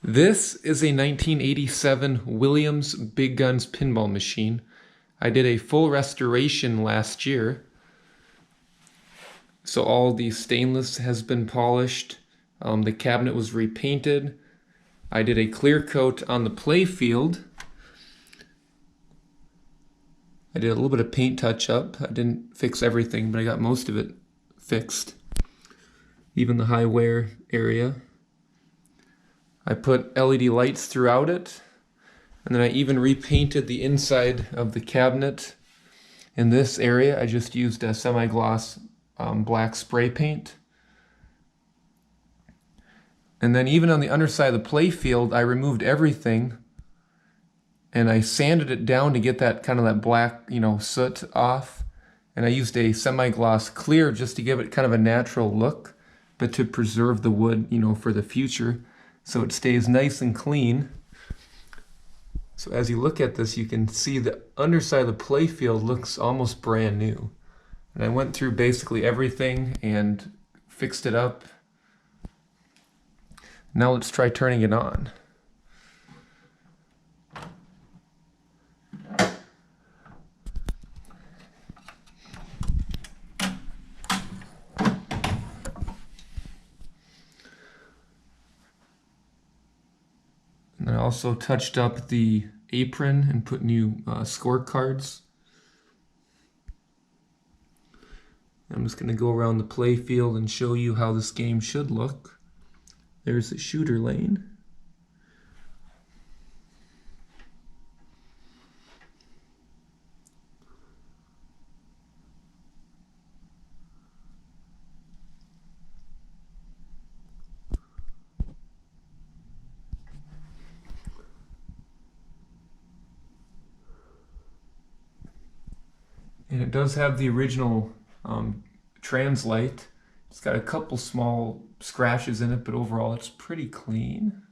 This is a 1987 Williams Big Guns pinball machine. I did a full restoration last year. So all the stainless has been polished. The cabinet was repainted. I did a clear coat on the Playfield. I did a little bit of paint touch up. I didn't fix everything, but I got most of it fixed. Even the high wear area. I put LED lights throughout it, and then I even repainted the inside of the cabinet. In this area, I just used a semi-gloss black spray paint. And then even on the underside of the Playfield, I removed everything, and I sanded it down to get that kind of that black, soot off. And I used a semi-gloss clear just to give it kind of a natural look, but to preserve the wood, for the future, so it stays nice and clean. So as you look at this, you can see the underside of the Playfield looks almost brand new. And I went through basically everything and fixed it up. Now let's try turning it on. And I also touched up the apron and put new scorecards. I'm just going to go around the Playfield and show you how this game should look. There's the shooter lane. And it does have the original translite. It's got a couple small scratches in it, but overall it's pretty clean.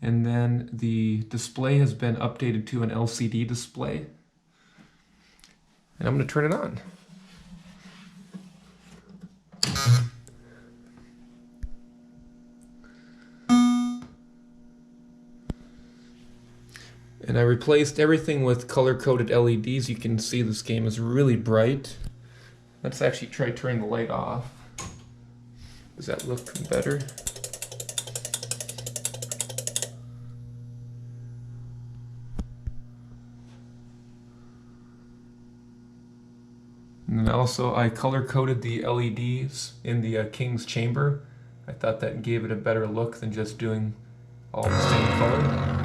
And then the display has been updated to an LCD display. And I'm going to turn it on. And I replaced everything with color-coded LEDs. You can see this game is really bright. Let's actually try turning the light off. Does that look better? And then also I color-coded the LEDs in the King's Chamber. I thought that gave it a better look than just doing all the same color.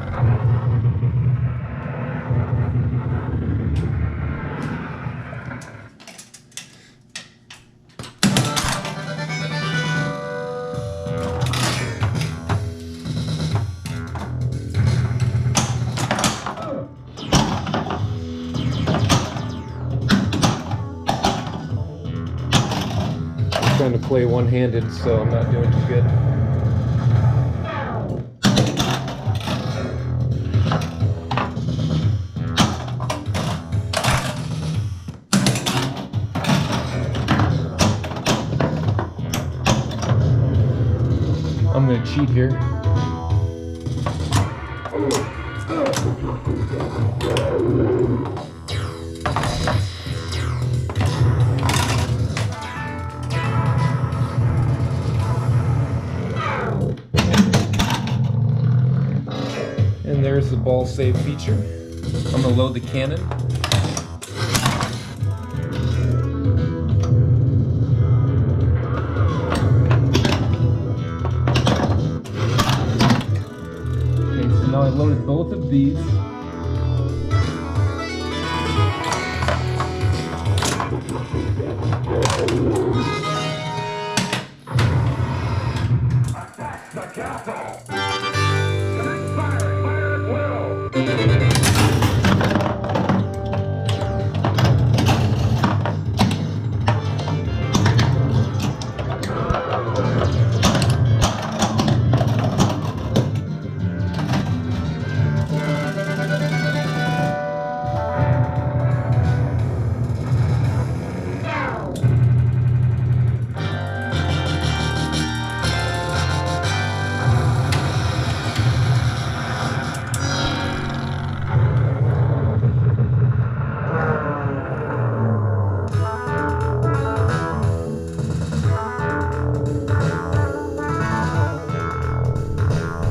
Trying to play one-handed, so I'm not doing too good. I'm gonna cheat here. And there's the ball save feature. I'm gonna load the cannon. Okay, so now I loaded both of these. Attack the castle!